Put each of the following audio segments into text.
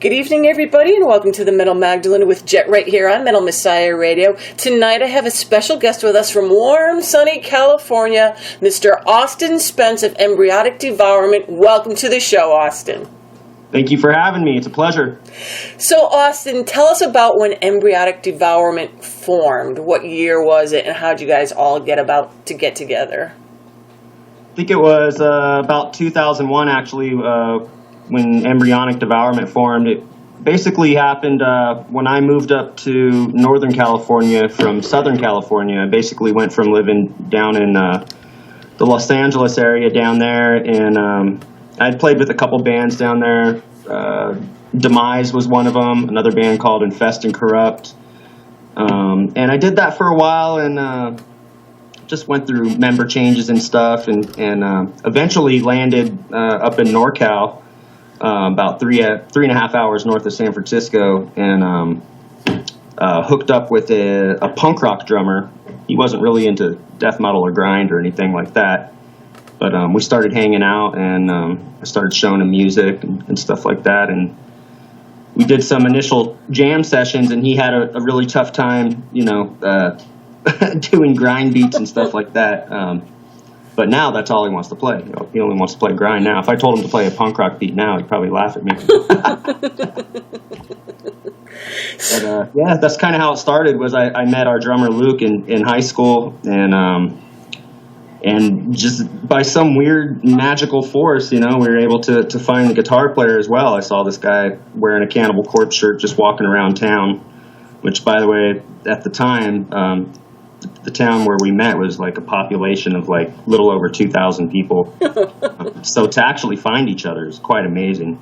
Good evening, everybody, and welcome to the Metal Magdalene with Jet right here on Metal Messiah Radio. Tonight I have a special guest with us from warm, sunny California, Mr. Austin Spence of Embryonic Devourment. Welcome to the show, Austin. Thank you for having me. It's a pleasure. So, Austin, tell us about when Embryonic Devourment formed. What year was it, and how did you guys all get together? I think it was about 2001, actually, when Embryonic Devourment formed. It basically happened when I moved up to Northern California from Southern California. I basically went from living down in the Los Angeles area down there, and I'd played with a couple bands down there. Demise was one of them, another band called Infest and Corrupt. And I did that for a while and just went through member changes and stuff, and eventually landed up in NorCal, about three and a half hours north of San Francisco, and hooked up with a punk rock drummer. He wasn't really into death metal or grind or anything like that, but we started hanging out, and I started showing him music and stuff like that, and we did some initial jam sessions, and he had a really tough time, doing grind beats and stuff like that. But now that's all he wants to play. He only wants to play grind now. If I told him to play a punk rock beat now, he'd probably laugh at me. But yeah, that's kind of how it started. Was I met our drummer Luke in high school, and just by some weird magical force, we were able to find the guitar player as well. I saw this guy wearing a Cannibal Corpse shirt just walking around town, which, by the way, at the time, the town where we met was like a population of like little over 2,000 people. So to actually find each other is quite amazing.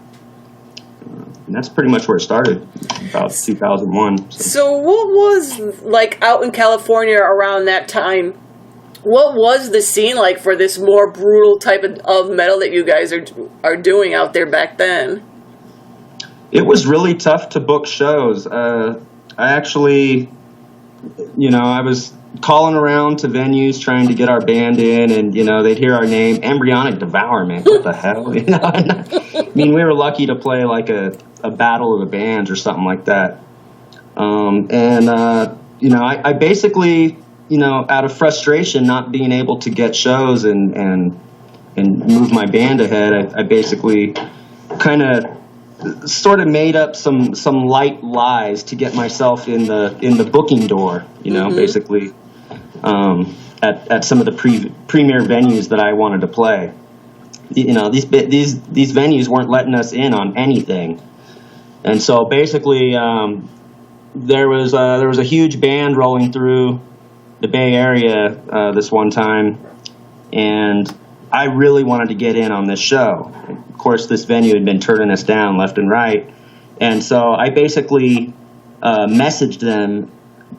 And that's pretty much where it started, about 2001. So what was, like, out in California around that time, what was the scene like for this more brutal type of metal that you guys are doing out there back then? It was really tough to book shows. I actually, I was calling around to venues trying to get our band in, and they'd hear our name, Embryonic Devourment. What the hell? I mean, we were lucky to play like a battle of the bands or something like that. I basically, out of frustration not being able to get shows and move my band ahead, I basically kind of sort of made up some light lies to get myself in the booking door, basically, at some of the premier venues that I wanted to play. These venues weren't letting us in on anything, and so basically there was a huge band rolling through the Bay Area this one time, and I really wanted to get in on this show. Of course, this venue had been turning us down left and right, and so I basically messaged them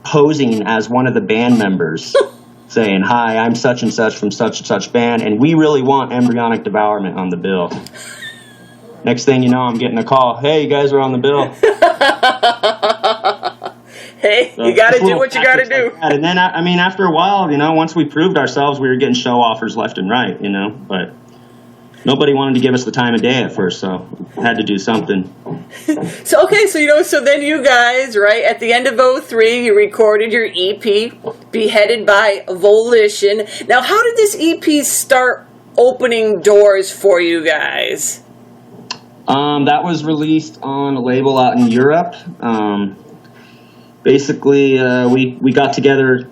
posing as one of the band members, saying, "Hi, I'm such and such from such and such band, and we really want Embryonic Devourment on the bill." Next thing you know, I'm getting a call. "Hey, you guys are on the bill." Hey, so you got to do what you got to do. Like, and then, after a while, once we proved ourselves, we were getting show offers left and right, but nobody wanted to give us the time of day at first, so had to do something. So then you guys, right, at the end of 2003, you recorded your EP, Beheaded by Volition. Now, how did this EP start opening doors for you guys? That was released on a label out in Europe. Basically, we got together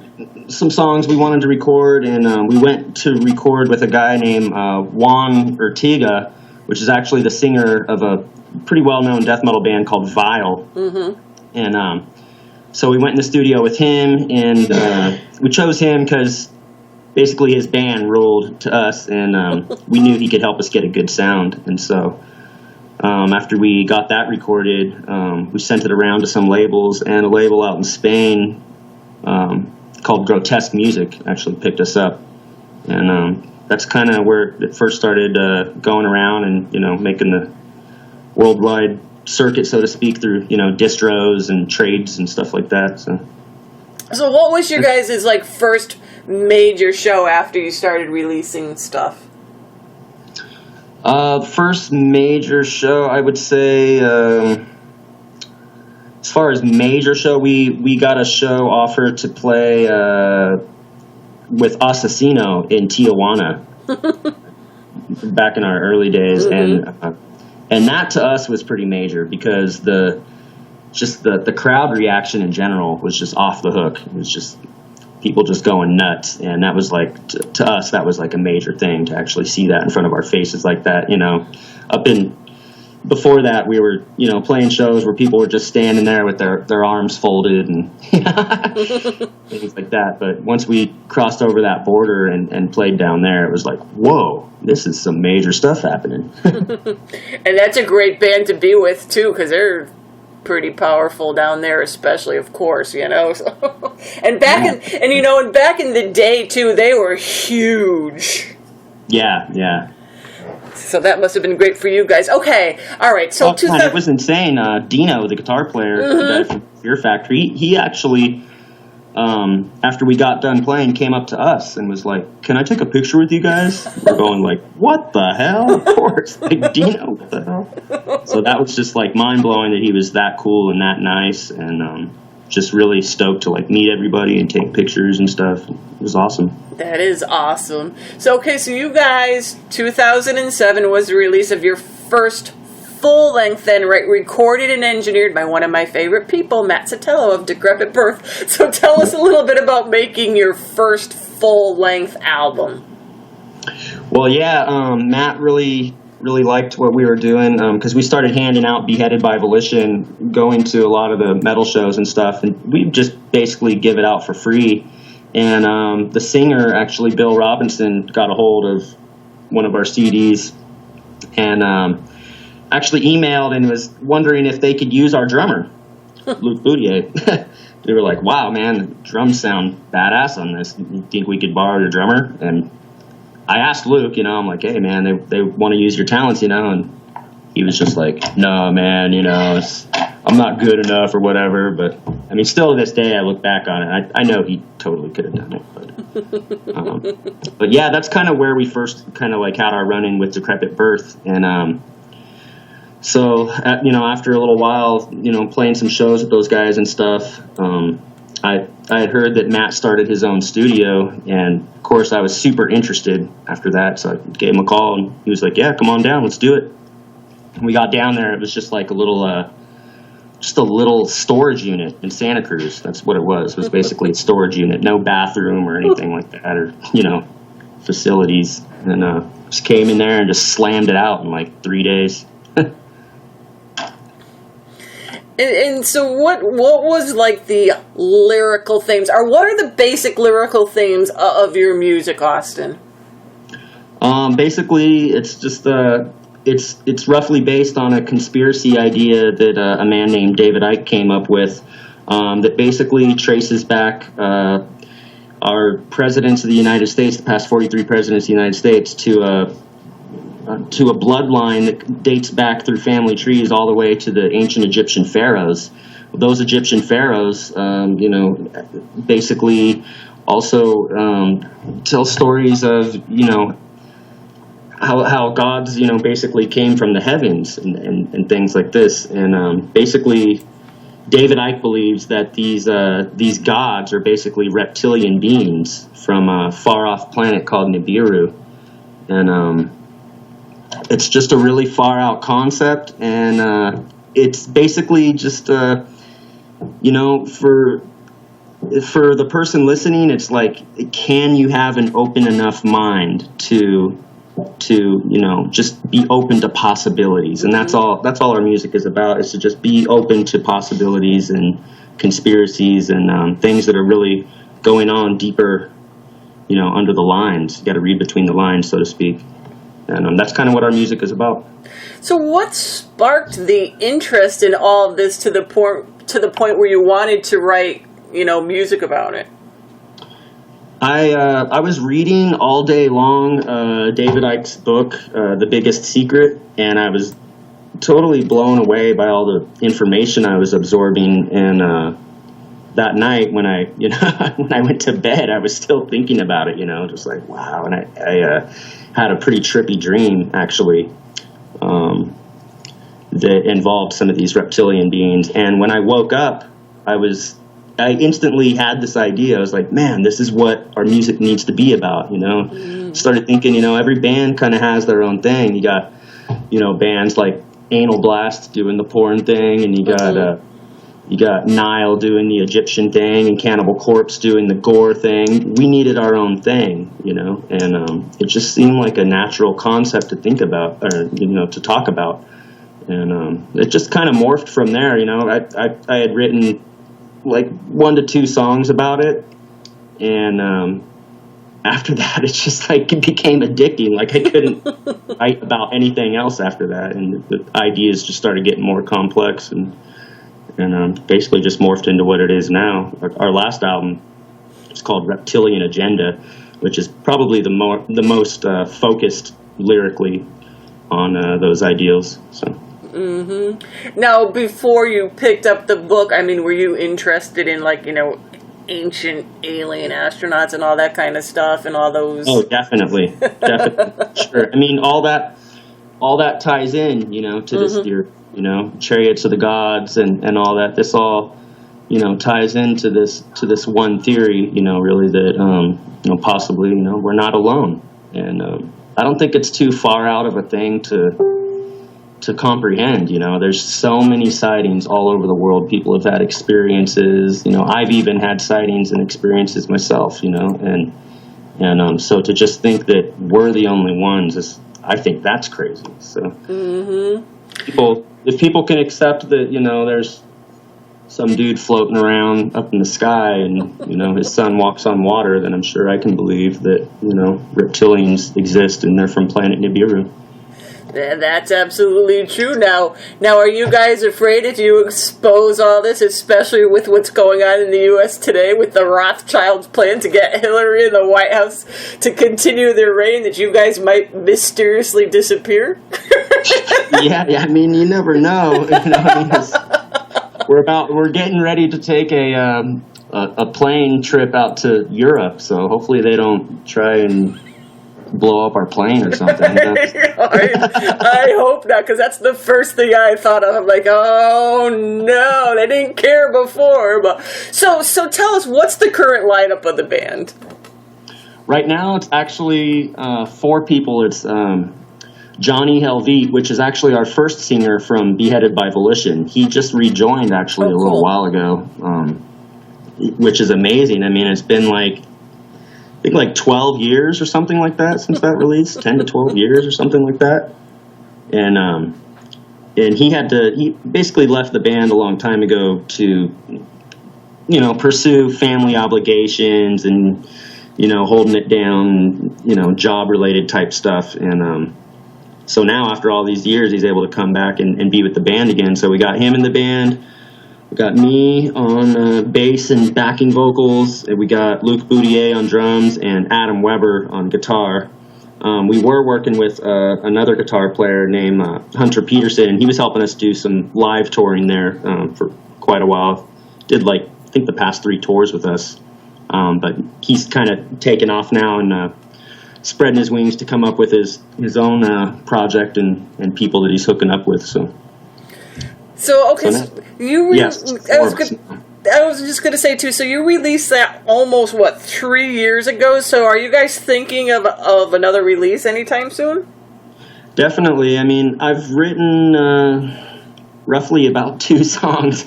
some songs we wanted to record, and we went to record with a guy named Juan Ortega, which is actually the singer of a pretty well-known death metal band called Vile. Mm-hmm. And so we went in the studio with him, and we chose him because basically his band ruled to us, and we knew he could help us get a good sound. And so after we got that recorded, we sent it around to some labels, and a label out in Spain called Grotesque Music actually picked us up. And that's kind of where it first started going around and, making the worldwide circuit, so to speak, through, distros and trades and stuff like that. So what was your guys' first major show after you started releasing stuff? First major show, I would say, far as major show, we got a show offered to play with Asesino in Tijuana back in our early days, and that to us was pretty major because the crowd reaction in general was just off the hook. It was just people just going nuts, and that was like to us that was like a major thing to actually see that in front of our faces like that. Before that, we were, playing shows where people were just standing there with their arms folded and things like that. But once we crossed over that border and played down there, it was like, whoa, this is some major stuff happening. And that's a great band to be with, too, because they're pretty powerful down there, especially, of course, So, and back in the day, too, they were huge. Yeah. So that must have been great for you guys. Okay, all right. So it was insane. Dino, the guitar player, the guy from Fear Factory, he actually, after we got done playing, came up to us and was like, "Can I take a picture with you guys?" We're going like, "What the hell?" Of course, like Dino, what the hell? So that was just like mind blowing that he was that cool and that nice, and just really stoked to like meet everybody and take pictures and stuff. It was awesome. That is awesome. So, okay, so you guys, 2007 was the release of your first full-length then, right, recorded and engineered by one of my favorite people, Matt Sotelo of Decrepit Birth. So tell us a little bit about making your first full-length album. Well, yeah, Matt really liked what we were doing because we started handing out Beheaded by Volition, going to a lot of the metal shows and stuff, and we'd just basically give it out for free. And the singer, actually, Bill Robinson, got a hold of one of our CDs and actually emailed and was wondering if they could use our drummer, Luke Boudier. They were like, "Wow, man, the drums sound badass on this. You think we could borrow your drummer?" And I asked Luke, I'm like, "Hey, man, they want to use your talents, and he was just like, "No, man, I'm not good enough or whatever." But I mean, still to this day, I look back on it. I know he totally could have done it, but yeah, that's kind of where we first kind of like had our run-in with Decrepit Birth, and so after a little while, playing some shows with those guys and stuff, I had heard that Matt started his own studio, and of course I was super interested after that, so I gave him a call, and he was like, "Yeah, come on down, let's do it." And we got down there. It was just like a little storage unit in Santa Cruz. That's what it was. It was basically a storage unit, no bathroom or anything like that, or facilities. And just came in there and just slammed it out in like 3 days. And so what was like the lyrical themes, or what are the basic lyrical themes of your music, Austin? Basically, it's just it's roughly based on a conspiracy idea that a man named David Icke came up with, that basically traces back our presidents of the United States, the past 43 presidents of the United States, to a bloodline that dates back through family trees all the way to the ancient Egyptian pharaohs. Those Egyptian pharaohs, basically also tell stories of, how gods, basically came from the heavens and things like this. And basically, David Icke believes that these gods are basically reptilian beings from a far-off planet called Nibiru. And it's just a really far-out concept, and it's basically just, for the person listening, it's like, can you have an open enough mind to just be open to possibilities? And that's all our music is about, is to just be open to possibilities and conspiracies and things that are really going on deeper, under the lines. You got to read between the lines, so to speak. And that's kind of what our music is about. So what sparked the interest in all of this to the point where you wanted to write, music about it? I was reading all day long David Icke's book, The Biggest Secret, and I was totally blown away by all the information I was absorbing. And that night when I when I went to bed, I was still thinking about it, just like, wow. And I had a pretty trippy dream, actually. that involved some of these reptilian beings. And when I woke up, I instantly had this idea. I was like, man, this is what our music needs to be about, Started thinking, every band kind of has their own thing. You got, bands like Anal Blast doing the porn thing, and you got Nile doing the Egyptian thing, and Cannibal Corpse doing the gore thing. We needed our own thing, and it just seemed like a natural concept to think about, or, to talk about. And it just kind of morphed from there, I had written like 1 to 2 songs about it, and after that it's just like it became addicting. Like I couldn't write about anything else after that, and the ideas just started getting more complex, and basically just morphed into what it is now. Our last album is called Reptilian Agenda, which is probably the most focused lyrically on those ideals. So. Mm-hmm. Now, before you picked up the book, were you interested in, ancient alien astronauts and all that kind of stuff and all those? Oh, definitely. Sure. All that ties in, to this year, Chariots of the Gods and all that. This all, ties into this one theory, really that, possibly, we're not alone. And I don't think it's too far out of a thing to comprehend. There's so many sightings all over the world. People have had experiences. I've even had sightings and experiences myself. And so to just think that we're the only ones I think that's crazy. So if people can accept that, there's some dude floating around up in the sky and his son walks on water, then I'm sure I can believe that reptilians exist and they're from planet Nibiru. That's absolutely true. Now, are you guys afraid if you expose all this, especially with what's going on in the U.S. today with the Rothschilds' plan to get Hillary in the White House to continue their reign, that you guys might mysteriously disappear? Yeah. You never know. We're getting ready to take a plane trip out to Europe, so hopefully they don't try and blow up our plane or something. I hope not, because that's the first thing I thought of. I'm like, oh no, they didn't care before. But so tell us, what's the current lineup of the band? Right now, it's actually 4 people. It's Johnny Halvie, which is actually our first singer from Beheaded by Volition. He just rejoined actually a little while ago, which is amazing. It's been like 12 years or something like that since that release, 10 to 12 years or something like that. And he basically left the band a long time ago to, pursue family obligations and, holding it down, job related type stuff. And so now after all these years, he's able to come back and be with the band again. So we got him in the band. We got me on bass and backing vocals. And we got Luc Boudier on drums and Adam Weber on guitar. We were working with another guitar player named Hunter Peterson, and he was helping us do some live touring there for quite a while. Did I think the past 3 tours with us. But he's kind of taken off now and spreading his wings to come up with his own project and people that he's hooking up with. So okay, so you I was just going to say too. So you released that almost 3 years ago. So are you guys thinking of another release anytime soon? Definitely. I've written roughly about 2 songs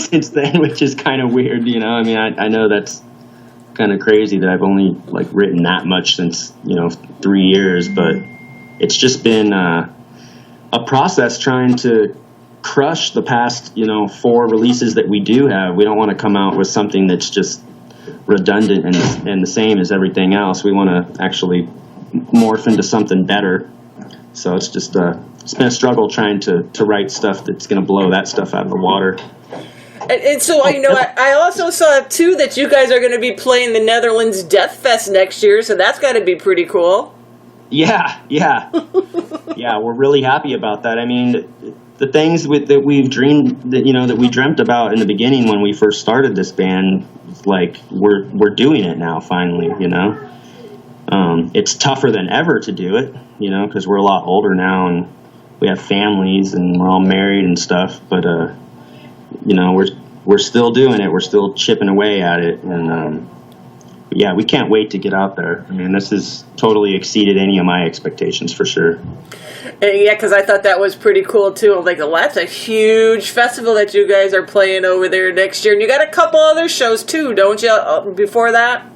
since then, which is kind of weird. I know that's kind of crazy that I've only written that much since 3 years, but it's just been a process trying to crush the past 4 releases that we do have. We don't want to come out with something that's just redundant and the same as everything else. We want to actually morph into something better. So it's just it's been a struggle trying to write stuff that's going to blow that stuff out of the water. And so, I also saw, too, that you guys are going to be playing the Netherlands Death Fest next year, so that's got to be pretty cool. Yeah. Yeah, we're really happy about that. The things that we've dreamed, that we dreamt about in the beginning when we first started this band, we're doing it now, finally, It's tougher than ever to do it, because we're a lot older now, we have families and we're all married and stuff, but we're still doing it. We're still chipping away at it, and yeah, we can't wait to get out there. I mean, this has totally exceeded any of my expectations for sure. Yeah, because I thought that was pretty cool too. I'm like, well, that's a huge festival that you guys are playing over there next year, and you got a couple other shows too, don't you? Before that,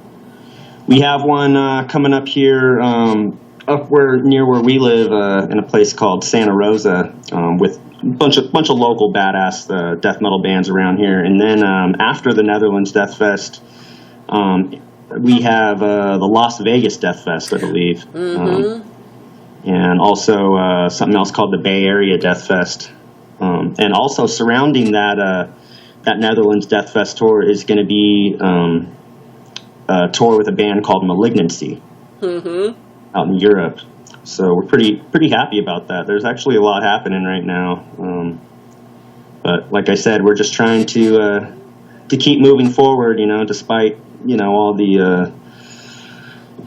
we have one coming up here, up near where we live, in a place called Santa Rosa, with a bunch of local badass death metal bands around here. And then after the Netherlands Death Fest, we have the Las Vegas Death Fest, I believe. Mm-hmm. And also something else called the Bay Area Death Fest. And also surrounding that Netherlands Death Fest tour is going to be a tour with a band called Malignancy, out in Europe. So we're pretty happy about that. There's actually a lot happening right now. But like I said, we're just trying to keep moving forward, despite, all the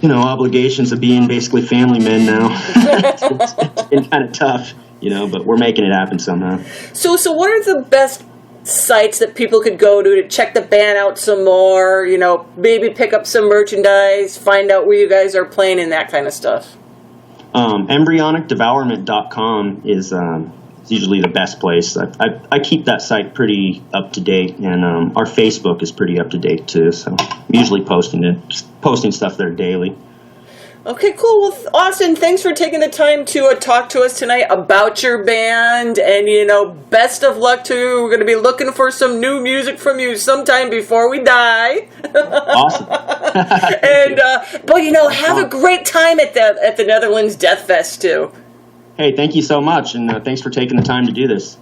obligations of being basically family men now. It's been kind of tough, but we're making it happen somehow. So what are the best sites that people could go to check the band out some more, maybe pick up some merchandise, find out where you guys are playing and that kind of stuff? Embryonicdevourment.com is usually the best place. I keep that site pretty up to date, and our Facebook is pretty up to date too. So I'm usually posting stuff there daily. Okay, cool. Well, Austin, thanks for taking the time to talk to us tonight about your band, and best of luck to you. We're going to be looking for some new music from you sometime before we die. Awesome. And have a great time at the Netherlands Death Fest too. Hey, thank you so much, and thanks for taking the time to do this.